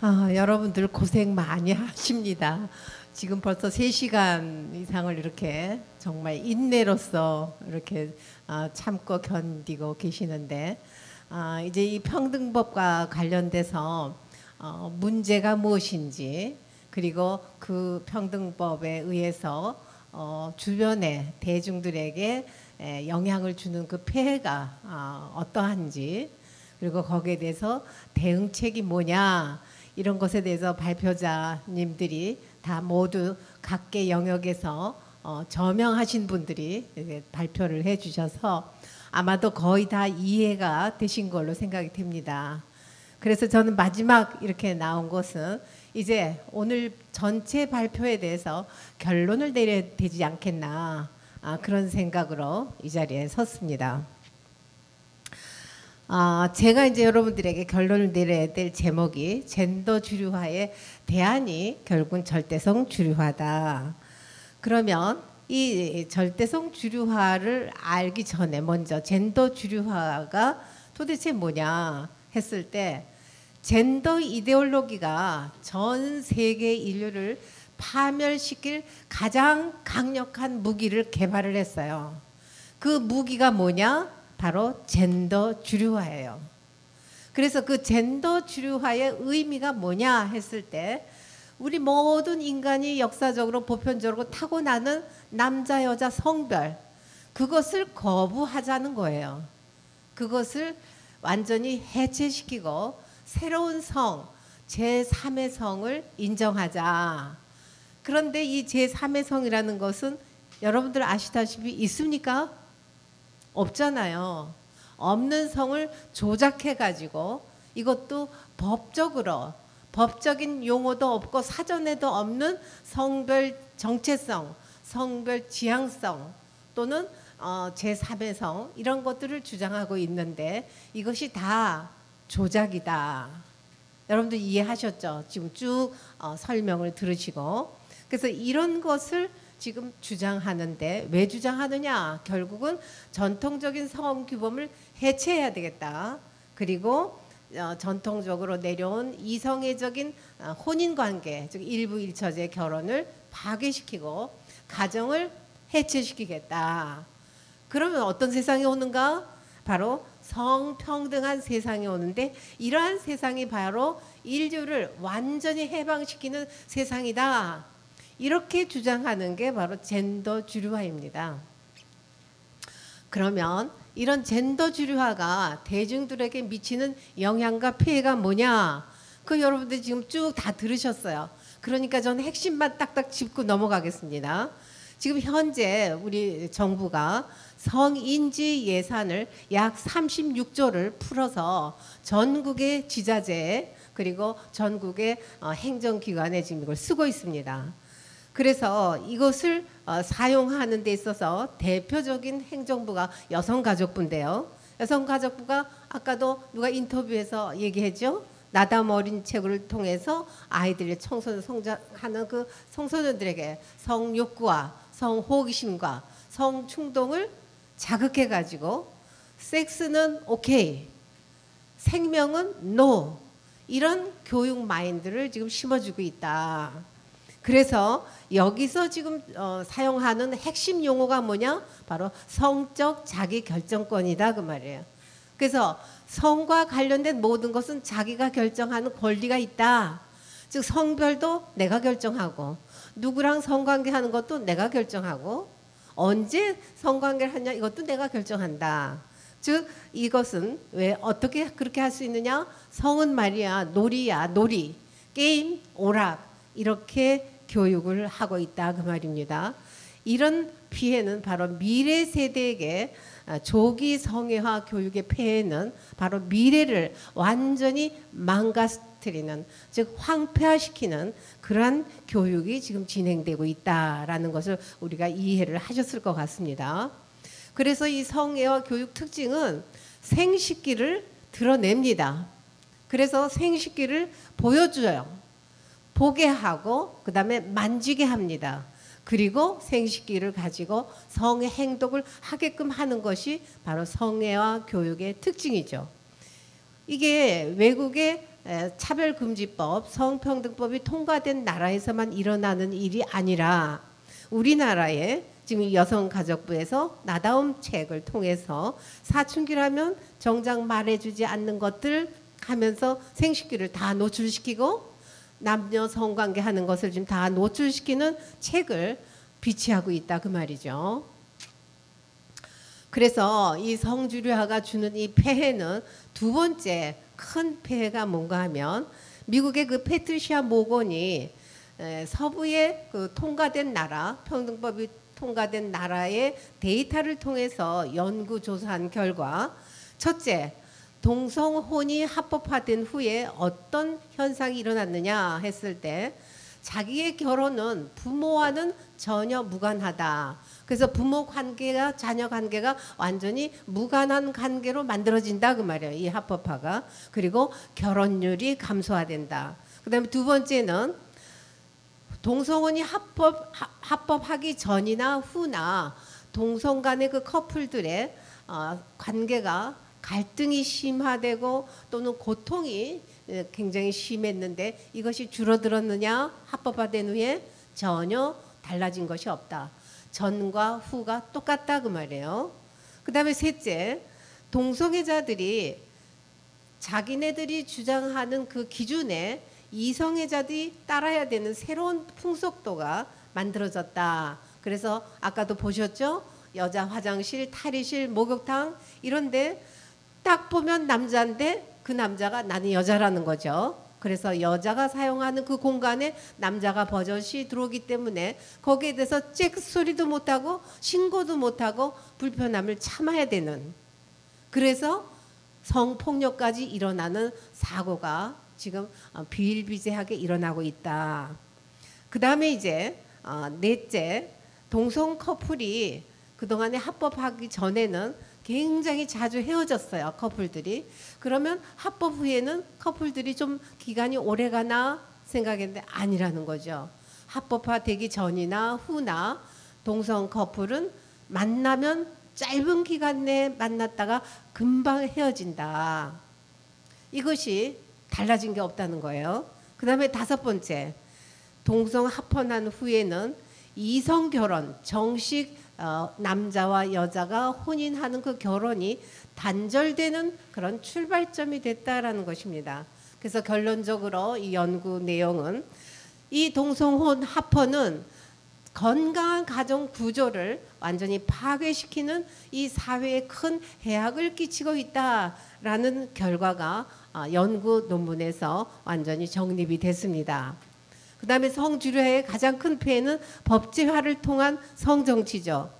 여러분들 고생 많이 하십니다. 지금 벌써 3시간 이상을 이렇게 정말 인내로서 이렇게 참고 견디고 계시는데, 이제 이 평등법과 관련돼서 문제가 무엇인지, 그리고 그 평등법에 의해서 주변의 대중들에게 영향을 주는 그 폐해가 어떠한지, 그리고 거기에 대해서 대응책이 뭐냐, 이런 것에 대해서 발표자님들이 다 모두 각계 영역에서 저명하신 분들이 발표를 해주셔서 아마도 거의 다 이해가 되신 걸로 생각이 됩니다. 그래서 저는 마지막 이렇게 나온 것은 이제 오늘 전체 발표에 대해서 결론을 내려야 되지 않겠나, 그런 생각으로 이 자리에 섰습니다. 제가 이제 여러분들에게 결론을 내려야 될 제목이 젠더 주류화의 대안이 결국은 절대성 주류화다. 그러면 이 절대성 주류화를 알기 전에 먼저 젠더 주류화가 도대체 뭐냐 했을 때, 젠더 이데올로기가 전 세계 인류를 파멸시킬 가장 강력한 무기를 개발을 했어요. 그 무기가 뭐냐? 바로 젠더 주류화예요. 그래서 그 젠더 주류화의 의미가 뭐냐 했을 때, 우리 모든 인간이 역사적으로 보편적으로 타고나는 남자 여자 성별, 그것을 거부하자는 거예요. 그것을 완전히 해체시키고 새로운 성, 제3의 성을 인정하자. 그런데 이 제3의 성이라는 것은 여러분들 아시다시피 있습니까? 없잖아요. 없는 성을 조작해가지고, 이것도 법적으로, 법적인 용어도 없고 사전에도 없는 성별 정체성, 성별 지향성 또는 제3의 성, 이런 것들을 주장하고 있는데 이것이 다 조작이다. 여러분들 이해하셨죠? 지금 쭉 설명을 들으시고. 그래서 이런 것을 지금 주장하는데, 왜 주장하느냐? 결국은 전통적인 성규범을 해체해야 되겠다. 그리고 전통적으로 내려온 이성애적인 혼인관계, 즉 일부일처제 결혼을 파괴시키고 가정을 해체시키겠다. 그러면 어떤 세상이 오는가? 바로 성평등한 세상이 오는데, 이러한 세상이 바로 인류를 완전히 해방시키는 세상이다. 이렇게 주장하는 게 바로 젠더 주류화입니다. 그러면 이런 젠더 주류화가 대중들에게 미치는 영향과 피해가 뭐냐? 그 여러분들 지금 쭉 다 들으셨어요. 그러니까 저는 핵심만 딱딱 짚고 넘어가겠습니다. 지금 현재 우리 정부가 성인지 예산을 약 36조를 풀어서 전국의 지자체 그리고 전국의 행정기관에 지금 이걸 쓰고 있습니다. 그래서 이것을 사용하는 데 있어서 대표적인 행정부가 여성가족부인데요. 여성가족부가 아까도 누가 인터뷰에서 얘기했죠. 나담 어린 체구를 통해서 아이들의 청소년 성장하는 그 청소년들에게 성욕구와 성호기심과 성충동을 자극해가지고 섹스는 오케이, 생명은 노, 이런 교육 마인드를 지금 심어주고 있다. 그래서 여기서 지금 사용하는 핵심 용어가 뭐냐? 바로 성적 자기결정권이다, 그 말이에요. 그래서 성과 관련된 모든 것은 자기가 결정하는 권리가 있다. 즉 성별도 내가 결정하고, 누구랑 성관계하는 것도 내가 결정하고, 언제 성관계를 하냐 이것도 내가 결정한다. 즉 이것은 왜 어떻게 그렇게 할 수 있느냐? 성은 말이야 놀이야, 놀이, 게임, 오락, 이렇게 교육을 하고 있다, 그 말입니다. 이런 피해는 바로 미래 세대에게, 조기 성애화 교육의 폐해는 바로 미래를 완전히 망가뜨리는, 즉 황폐화시키는 그러한 교육이 지금 진행되고 있다라는 것을 우리가 이해를 하셨을 것 같습니다. 그래서 이 성애화 교육 특징은 생식기를 드러냅니다. 그래서 생식기를 보여줘요. 보게 하고 그 다음에 만지게 합니다. 그리고 생식기를 가지고 성의 행동을 하게끔 하는 것이 바로 성애화 교육의 특징이죠. 이게 외국의 차별금지법, 성평등법이 통과된 나라에서만 일어나는 일이 아니라 우리나라의 지금 여성가족부에서 나다움 책을 통해서 사춘기라면 정작 말해주지 않는 것들 하면서 생식기를 다 노출시키고 남녀 성관계 하는 것을 지금 다 노출시키는 책을 비치하고 있다 그 말이죠. 그래서 이 성주류화가 주는 이 폐해는 두 번째 큰 폐해가 뭔가 하면 미국의 그 패트리시아 모건이 서부의 그 통과된 나라, 평등법이 통과된 나라의 데이터를 통해서 연구조사한 결과 첫째, 동성혼이 합법화된 후에 어떤 현상이 일어났느냐 했을 때 자기의 결혼은 부모와는 전혀 무관하다. 그래서 부모 관계가 자녀 관계가 완전히 무관한 관계로 만들어진다 그 말이에요. 이 합법화가. 그리고 결혼율이 감소화된다. 그다음에 두 번째는 동성혼이 합법하기 전이나 후나 동성 간의 그 커플들의 관계가 갈등이 심화되고 또는 고통이 굉장히 심했는데 이것이 줄어들었느냐? 합법화된 후에 전혀 달라진 것이 없다. 전과 후가 똑같다 그 말이에요. 그 다음에 셋째, 동성애자들이 자기네들이 주장하는 그 기준에 이성애자들이 따라야 되는 새로운 풍속도가 만들어졌다. 그래서 아까도 보셨죠? 여자 화장실, 탈의실, 목욕탕 이런데 딱 보면 남자인데 그 남자가 나는 여자라는 거죠. 그래서 여자가 사용하는 그 공간에 남자가 버젓이 들어오기 때문에 거기에 대해서 잭 소리도 못하고 신고도 못하고 불편함을 참아야 되는, 그래서 성폭력까지 일어나는 사고가 지금 비일비재하게 일어나고 있다. 그 다음에 이제 넷째, 동성 커플이 그동안에 합법하기 전에는 굉장히 자주 헤어졌어요. 커플들이. 그러면 합법 후에는 커플들이 좀 기간이 오래 가나 생각했는데 아니라는 거죠. 합법화되기 전이나 후나 동성 커플은 만나면 짧은 기간 내에 만났다가 금방 헤어진다. 이것이 달라진 게 없다는 거예요. 그 다음에 다섯 번째, 동성 합헌한 후에는 이성 결혼, 정식 남자와 여자가 혼인하는 그 결혼이 단절되는 그런 출발점이 됐다라는 것입니다. 그래서 결론적으로 이 연구 내용은 이 동성혼 합헌은 건강한 가정 구조를 완전히 파괴시키는 이 사회에 큰 해악을 끼치고 있다라는 결과가 연구 논문에서 완전히 정립이 됐습니다. 그 다음에 성주류화의 가장 큰 폐해는 법제화를 통한 성정치죠.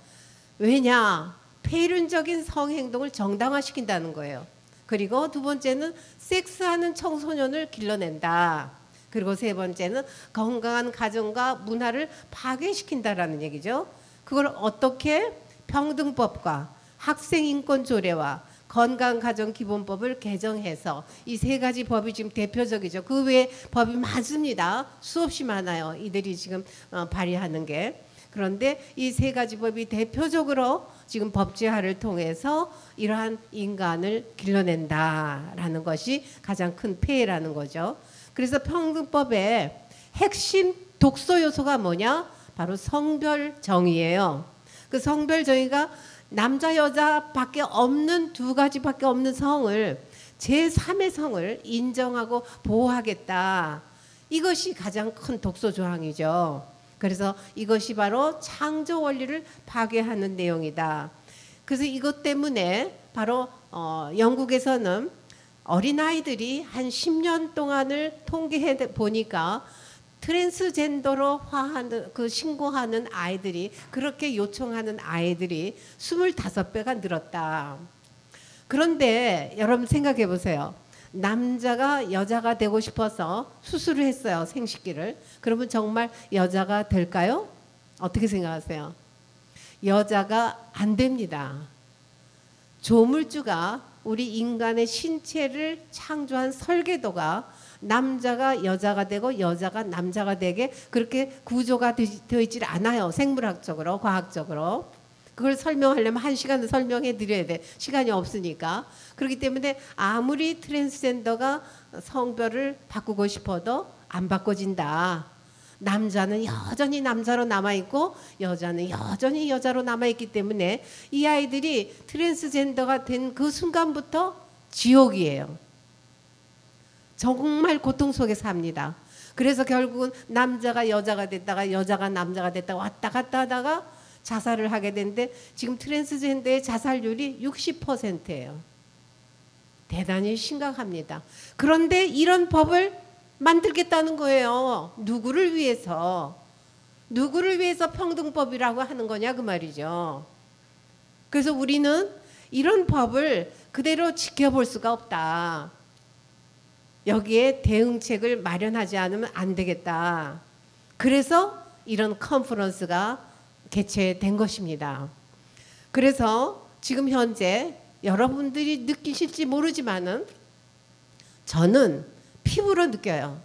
왜냐? 폐륜적인 성행동을 정당화시킨다는 거예요. 그리고 두 번째는 섹스하는 청소년을 길러낸다. 그리고 세 번째는 건강한 가정과 문화를 파괴시킨다라는 얘기죠. 그걸 어떻게? 평등법과 학생인권조례와 건강가정기본법을 개정해서 이 세 가지 법이 지금 대표적이죠. 그 외에 법이 많습니다. 수없이 많아요. 이들이 지금 발의하는 게. 그런데 이 세 가지 법이 대표적으로 지금 법제화를 통해서 이러한 인간을 길러낸다라는 것이 가장 큰 폐해라는 거죠. 그래서 평등법의 핵심 독소 요소가 뭐냐? 바로 성별 정의예요. 그 성별 정의가 남자 여자밖에 없는 두 가지밖에 없는 성을 제3의 성을 인정하고 보호하겠다. 이것이 가장 큰 독소 조항이죠. 그래서 이것이 바로 창조 원리를 파괴하는 내용이다. 그래서 이것 때문에 바로 영국에서는 어린아이들이 한 10년 동안을 통계해 보니까 트랜스젠더로 신고하는 아이들이, 그렇게 요청하는 아이들이 25배가 늘었다. 그런데 여러분 생각해 보세요. 남자가 여자가 되고 싶어서 수술을 했어요. 생식기를. 그러면 정말 여자가 될까요? 어떻게 생각하세요? 여자가 안 됩니다. 조물주가 우리 인간의 신체를 창조한 설계도가 남자가 여자가 되고 여자가 남자가 되게 그렇게 구조가 되어 있지 않아요. 생물학적으로, 과학적으로. 그걸 설명하려면 1시간을 설명해 드려야 돼. 시간이 없으니까. 그렇기 때문에 아무리 트랜스젠더가 성별을 바꾸고 싶어도 안 바꿔진다. 남자는 여전히 남자로 남아있고 여자는 여전히 여자로 남아있기 때문에 이 아이들이 트랜스젠더가 된 그 순간부터 지옥이에요. 정말 고통 속에 삽니다. 그래서 결국은 남자가 여자가 됐다가 여자가 남자가 됐다가 왔다 갔다 하다가 자살을 하게 되는데 지금 트랜스젠더의 자살률이 60%예요. 대단히 심각합니다. 그런데 이런 법을 만들겠다는 거예요. 누구를 위해서? 누구를 위해서 평등법이라고 하는 거냐 그 말이죠. 그래서 우리는 이런 법을 그대로 지켜볼 수가 없다. 여기에 대응책을 마련하지 않으면 안 되겠다. 그래서 이런 컨퍼런스가 개최된 것입니다. 그래서 지금 현재 여러분들이 느끼실지 모르지만은 저는 피부로 느껴요.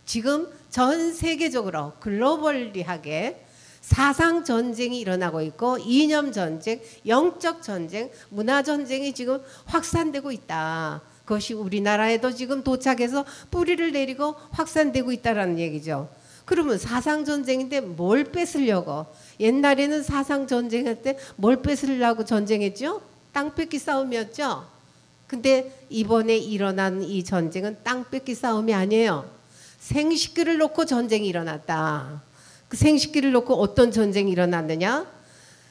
지금 전 세계적으로 글로벌리하게 사상 전쟁이 일어나고 있고 이념 전쟁, 영적 전쟁, 문화 전쟁이 지금 확산되고 있다. 그것이 우리나라에도 지금 도착해서 뿌리를 내리고 확산되고 있다라는 얘기죠. 그러면 사상 전쟁인데 뭘 뺏으려고? 옛날에는 사상 전쟁할 때 뭘 뺏으려고 전쟁했죠? 땅 뺏기 싸움이었죠. 근데 이번에 일어난 이 전쟁은 땅 뺏기 싸움이 아니에요. 생식기를 놓고 전쟁이 일어났다. 그 생식기를 놓고 어떤 전쟁이 일어났느냐?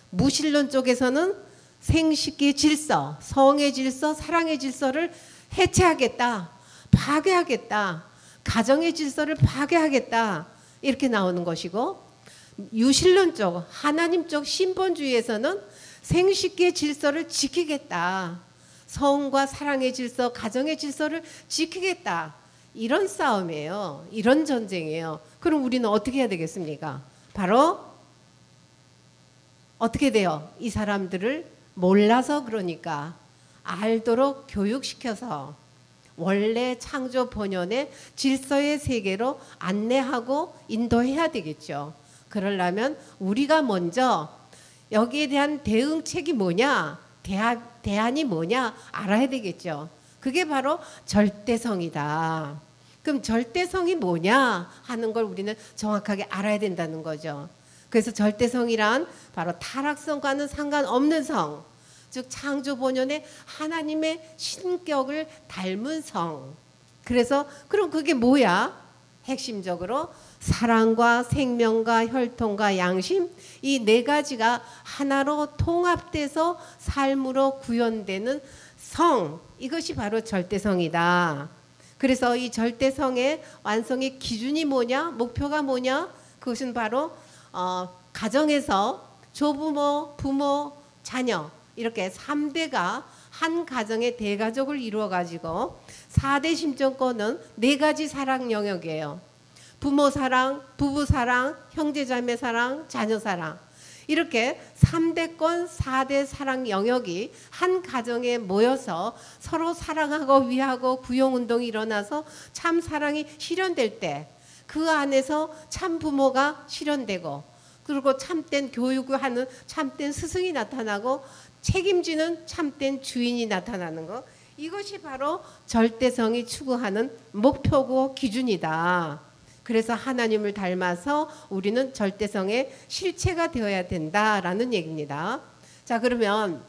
무신론 쪽에서는 생식기의 질서, 성의 질서, 사랑의 질서를 해체하겠다, 파괴하겠다, 가정의 질서를 파괴하겠다 이렇게 나오는 것이고, 유신론 쪽, 하나님 쪽 신본주의에서는 생식기의 질서를 지키겠다, 성과 사랑의 질서, 가정의 질서를 지키겠다, 이런 싸움이에요. 이런 전쟁이에요. 그럼 우리는 어떻게 해야 되겠습니까? 바로 어떻게 돼요? 이 사람들을 몰라서 그러니까 알도록 교육시켜서 원래 창조 본연의 질서의 세계로 안내하고 인도해야 되겠죠. 그러려면 우리가 먼저 여기에 대한 대응책이 뭐냐, 대안이 뭐냐 알아야 되겠죠. 그게 바로 절대성이다. 그럼 절대성이 뭐냐 하는 걸 우리는 정확하게 알아야 된다는 거죠. 그래서 절대성이란 바로 타락성과는 상관없는 성, 즉 창조 본연의 하나님의 신격을 닮은 성. 그래서 그럼 그게 뭐야? 핵심적으로 사랑과 생명과 혈통과 양심, 이 네 가지가 하나로 통합돼서 삶으로 구현되는 성, 이것이 바로 절대성이다. 그래서 이 절대성의 완성의 기준이 뭐냐, 목표가 뭐냐, 그것은 바로 가정에서 조부모, 부모, 자녀 이렇게 3대가 한 가정의 대가족을 이루어 가지고 4대 심정권은 4가지 사랑 영역이에요. 부모 사랑, 부부 사랑, 형제자매 사랑, 자녀 사랑. 이렇게 3대권 4대 사랑 영역이 한 가정에 모여서 서로 사랑하고 위하고 구용운동이 일어나서 참 사랑이 실현될 때 그 안에서 참 부모가 실현되고, 그리고 참된 교육을 하는 참된 스승이 나타나고 책임지는 참된 주인이 나타나는 것, 이것이 바로 절대성이 추구하는 목표고 기준이다. 그래서 하나님을 닮아서 우리는 절대성의 실체가 되어야 된다라는 얘기입니다. 자, 그러면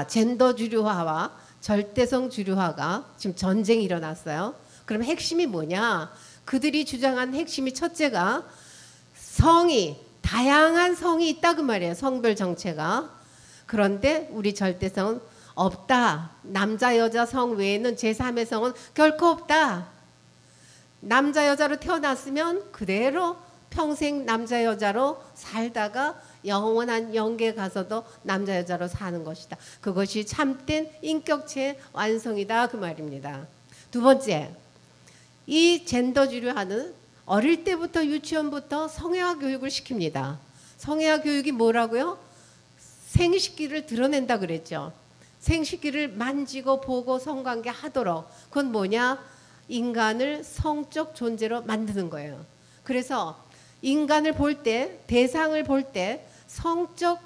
젠더 주류화와 절대성 주류화가 지금 전쟁이 일어났어요. 그럼 핵심이 뭐냐? 그들이 주장한 핵심이 첫째가 성이, 다양한 성이 있다 그 말이에요. 성별 정체가. 그런데 우리 절대성은 없다. 남자 여자 성 외에는 제3의 성은 결코 없다. 남자 여자로 태어났으면 그대로 평생 남자 여자로 살다가 영원한 영계 가서도 남자 여자로 사는 것이다. 그것이 참된 인격체의 완성이다 그 말입니다. 두 번째, 이 젠더주류화는 어릴 때부터 유치원부터 성애화 교육을 시킵니다. 성애화 교육이 뭐라고요? 생식기를 드러낸다 그랬죠. 생식기를 만지고 보고 성관계 하도록. 그건 뭐냐? 인간을 성적 존재로 만드는 거예요. 그래서 인간을 볼 때, 대상을 볼 때 성적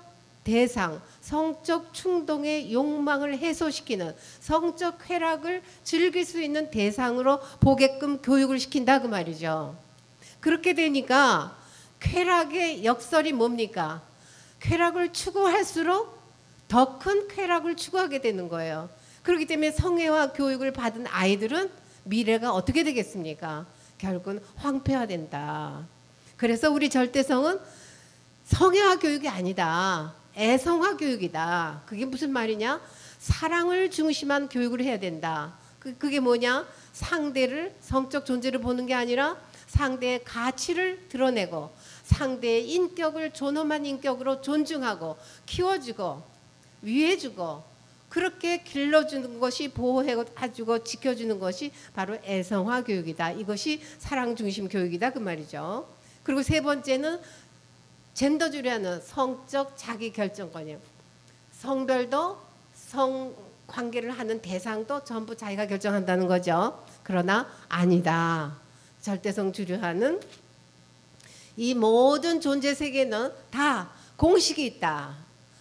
대상, 성적 충동의 욕망을 해소시키는 성적 쾌락을 즐길 수 있는 대상으로 보게끔 교육을 시킨다 그 말이죠. 그렇게 되니까 쾌락의 역설이 뭡니까? 쾌락을 추구할수록 더 큰 쾌락을 추구하게 되는 거예요. 그렇기 때문에 성애화 교육을 받은 아이들은 미래가 어떻게 되겠습니까? 결국은 황폐화된다. 그래서 우리 절대성은 성애화 교육이 아니다. 애성화 교육이다. 그게 무슨 말이냐? 사랑을 중심한 교육을 해야 된다. 그게 뭐냐? 상대를 성적 존재를 보는 게 아니라 상대의 가치를 드러내고 상대의 인격을 존엄한 인격으로 존중하고 키워주고 위해주고 그렇게 길러주는 것이 보호해주고 지켜주는 것이 바로 애성화 교육이다. 이것이 사랑 중심 교육이다 그 말이죠. 그리고 세 번째는 젠더주의하는 성적 자기 결정권이에요. 성별도 성관계를 하는 대상도 전부 자기가 결정한다는 거죠. 그러나 아니다. 절대성 주류하는 이 모든 존재 세계는 다 공식이 있다.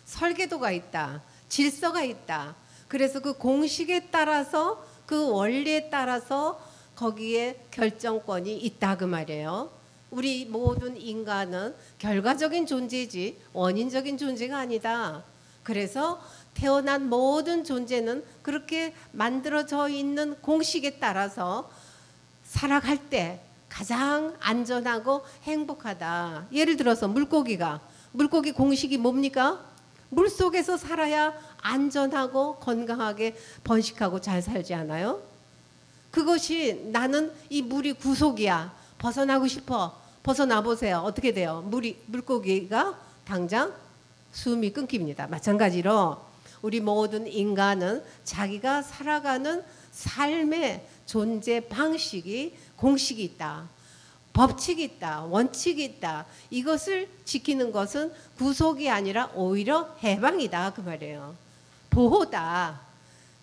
설계도가 있다. 질서가 있다. 그래서 그 공식에 따라서 그 원리에 따라서 거기에 결정권이 있다 그 말이에요. 우리 모든 인간은 결과적인 존재지 원인적인 존재가 아니다. 그래서 태어난 모든 존재는 그렇게 만들어져 있는 공식에 따라서 살아갈 때 가장 안전하고 행복하다. 예를 들어서 물고기 공식이 뭡니까? 물속에서 살아야 안전하고 건강하게 번식하고 잘 살지 않아요? 그것이 나는 이 물이 구속이야. 벗어나고 싶어. 벗어나 보세요. 어떻게 돼요? 물고기가 당장 숨이 끊깁니다. 마찬가지로 우리 모든 인간은 자기가 살아가는 삶의 존재 방식이 공식이 있다. 법칙이 있다. 원칙이 있다. 이것을 지키는 것은 구속이 아니라 오히려 해방이다. 그 말이에요. 보호다.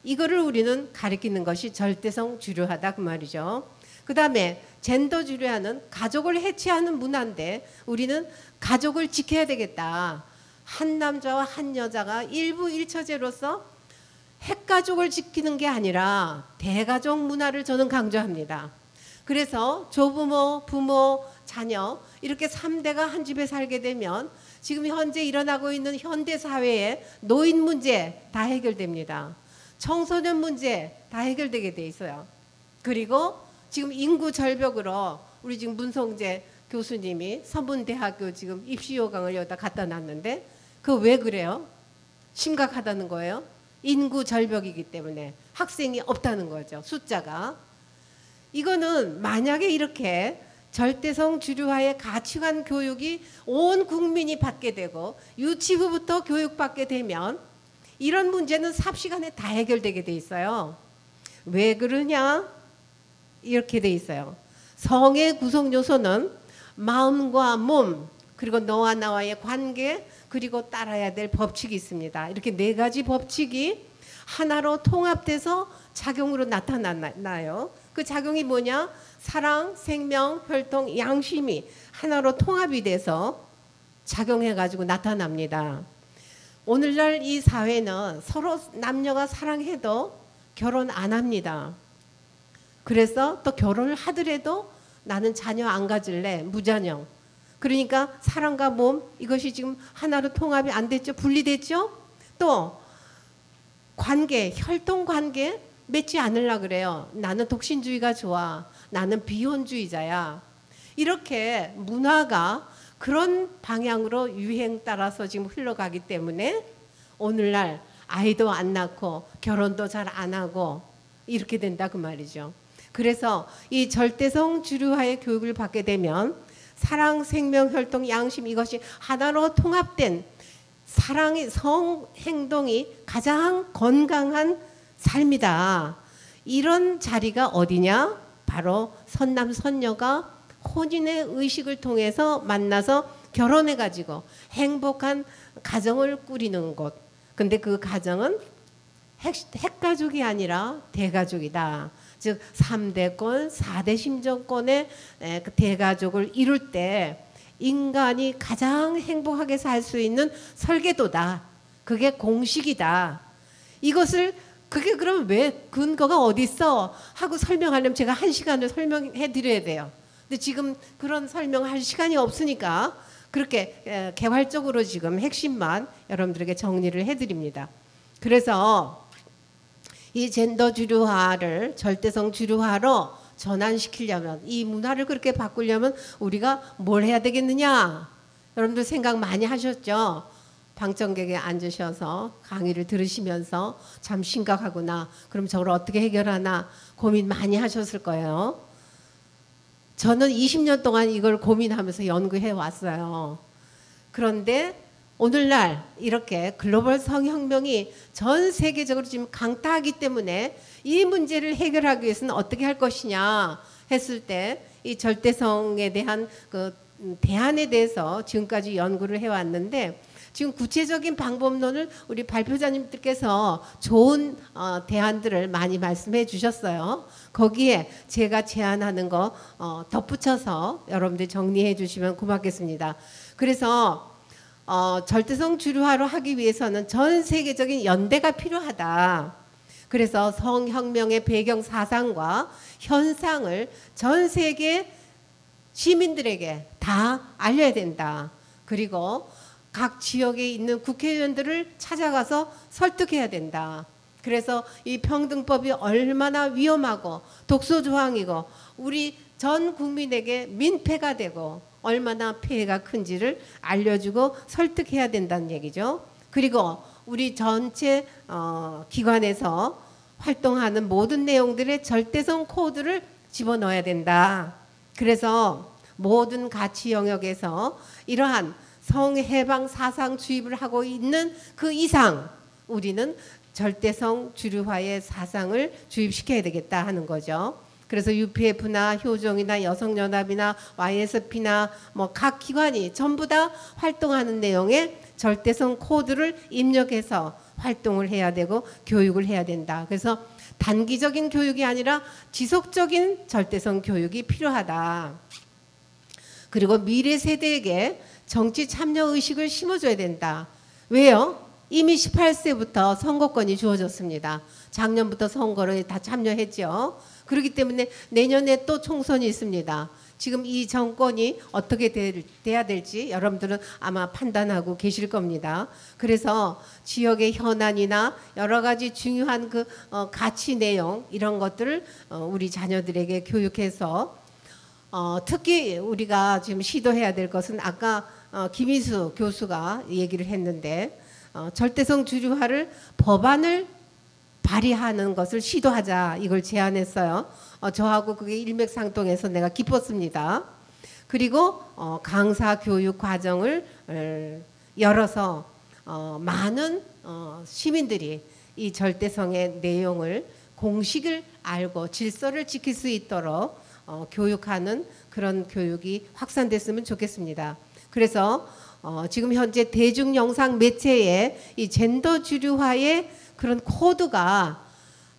이거를 우리는 가리키는 것이 절대성 주류하다. 그 말이죠. 그 다음에 젠더 주류하는 가족을 해체하는 문화인데 우리는 가족을 지켜야 되겠다. 한 남자와 한 여자가 일부 일처제로서 핵가족을 지키는 게 아니라 대가족 문화를 저는 강조합니다. 그래서 조부모, 부모, 자녀 이렇게 3대가 한 집에 살게 되면 지금 현재 일어나고 있는 현대 사회의 노인 문제 다 해결됩니다. 청소년 문제 다 해결되게 돼 있어요. 그리고 지금 인구 절벽으로 우리 지금 문성재 교수님이 서문대학교 지금 입시 요강을 여기다 갖다 놨는데 그 왜 그래요? 심각하다는 거예요. 인구 절벽이기 때문에 학생이 없다는 거죠. 숫자가. 이거는 만약에 이렇게 절대성 주류화의 가치관 교육이 온 국민이 받게 되고 유치부부터 교육받게 되면 이런 문제는 삽시간에 다 해결되게 돼 있어요. 왜 그러냐? 이렇게 돼 있어요. 성의 구성 요소는 마음과 몸 그리고 너와 나와의 관계 그리고 따라야 될 법칙이 있습니다. 이렇게 네 가지 법칙이 하나로 통합돼서 작용으로 나타나요. 그 작용이 뭐냐? 사랑, 생명, 혈통, 양심이 하나로 통합이 돼서 작용해가지고 나타납니다. 오늘날 이 사회는 서로 남녀가 사랑해도 결혼 안 합니다. 그래서 또 결혼을 하더라도 나는 자녀 안 가질래, 무자녀. 그러니까 사랑과 몸 이것이 지금 하나로 통합이 안 됐죠? 분리됐죠? 또 관계, 혈통 관계 맺지 않으려고 그래요. 나는 독신주의가 좋아. 나는 비혼주의자야. 이렇게 문화가 그런 방향으로 유행 따라서 지금 흘러가기 때문에 오늘날 아이도 안 낳고 결혼도 잘 안 하고 이렇게 된다 그 말이죠. 그래서 이 절대성 주류화의 교육을 받게 되면 사랑, 생명, 혈통, 양심 이것이 하나로 통합된 사랑의 성 행동이 가장 건강한 삶이다. 이런 자리가 어디냐? 바로 선남 선녀가 혼인의 의식을 통해서 만나서 결혼해가지고 행복한 가정을 꾸리는 곳. 근데 그 가정은 핵가족이 아니라 대가족이다. 즉 3대권, 4대 심정권의 그 대가족을 이룰 때 인간이 가장 행복하게 살 수 있는 설계도다. 그게 공식이다. 이것을 그게 그럼 왜 근거가 어디 있어? 하고 설명하려면 제가 1시간을 설명해 드려야 돼요. 근데 지금 그런 설명할 시간이 없으니까 그렇게 개괄적으로 지금 핵심만 여러분들에게 정리를 해드립니다. 그래서 이 젠더 주류화를 절대성 주류화로 전환시키려면, 이 문화를 그렇게 바꾸려면 우리가 뭘 해야 되겠느냐? 여러분들 생각 많이 하셨죠? 방청객에 앉으셔서 강의를 들으시면서 참 심각하구나. 그럼 저걸 어떻게 해결하나 고민 많이 하셨을 거예요. 저는 20년 동안 이걸 고민하면서 연구해 왔어요. 그런데 오늘날 이렇게 글로벌 성혁명이 전 세계적으로 지금 강타하기 때문에 이 문제를 해결하기 위해서는 어떻게 할 것이냐 했을 때 이 절대성에 대한 그 대안에 대해서 지금까지 연구를 해왔는데, 지금 구체적인 방법론을 우리 발표자님들께서 좋은 대안들을 많이 말씀해 주셨어요. 거기에 제가 제안하는 거 덧붙여서 여러분들 정리해 주시면 고맙겠습니다. 그래서 절대성 주류화로 하기 위해서는 전 세계적인 연대가 필요하다. 그래서 성혁명의 배경 사상과 현상을 전 세계 시민들에게 다 알려야 된다. 그리고 각 지역에 있는 국회의원들을 찾아가서 설득해야 된다. 그래서 이 평등법이 얼마나 위험하고 독소조항이고 우리 전 국민에게 민폐가 되고 얼마나 폐해가 큰지를 알려주고 설득해야 된다는 얘기죠. 그리고 우리 전체 기관에서 활동하는 모든 내용들의 절대성 코드를 집어넣어야 된다. 그래서 모든 가치 영역에서 이러한 성해방 사상 주입을 하고 있는 그 이상 우리는 절대성 주류화의 사상을 주입시켜야 되겠다 하는 거죠. 그래서 UPF나 효정이나 여성연합이나 YSP나 뭐 각 기관이 전부 다 활동하는 내용에 절대성 코드를 입력해서 활동을 해야 되고 교육을 해야 된다. 그래서 단기적인 교육이 아니라 지속적인 절대성 교육이 필요하다. 그리고 미래 세대에게 정치 참여 의식을 심어줘야 된다. 왜요? 이미 18세부터 선거권이 주어졌습니다. 작년부터 선거를 다 참여했죠. 그렇기 때문에 내년에 또 총선이 있습니다. 지금 이 정권이 어떻게 돼야 될지 여러분들은 아마 판단하고 계실 겁니다. 그래서 지역의 현안이나 여러 가지 중요한 그 가치 내용 이런 것들을 우리 자녀들에게 교육해서 특히 우리가 지금 시도해야 될 것은 아까 김희수 교수가 얘기를 했는데 절대성 주류화를 법안을 발의하는 것을 시도하자 이걸 제안했어요. 저하고 그게 일맥상통해서 내가 기뻤습니다. 그리고 강사 교육 과정을 열어서 많은 시민들이 이 절대성의 내용을 공식을 알고 질서를 지킬 수 있도록 교육하는 그런 교육이 확산됐으면 좋겠습니다. 그래서 지금 현재 대중영상 매체에 이 젠더 주류화의 그런 코드가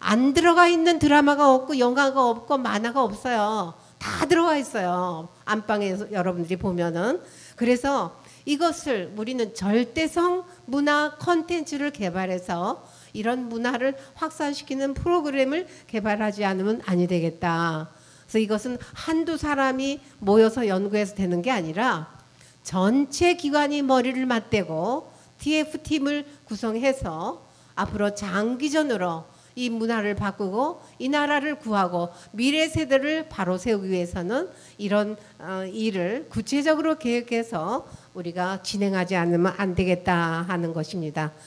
안 들어가 있는 드라마가 없고 영화가 없고 만화가 없어요. 다 들어가 있어요. 안방에서 여러분들이 보면은. 그래서 이것을 우리는 절대성 문화 콘텐츠를 개발해서 이런 문화를 확산시키는 프로그램을 개발하지 않으면 아니 되겠다. 그래서 이것은 한두 사람이 모여서 연구해서 되는 게 아니라 전체 기관이 머리를 맞대고 TF팀을 구성해서 앞으로 장기전으로 이 문화를 바꾸고 이 나라를 구하고 미래 세대를 바로 세우기 위해서는 이런 일을 구체적으로 계획해서 우리가 진행하지 않으면 안 되겠다 하는 것입니다.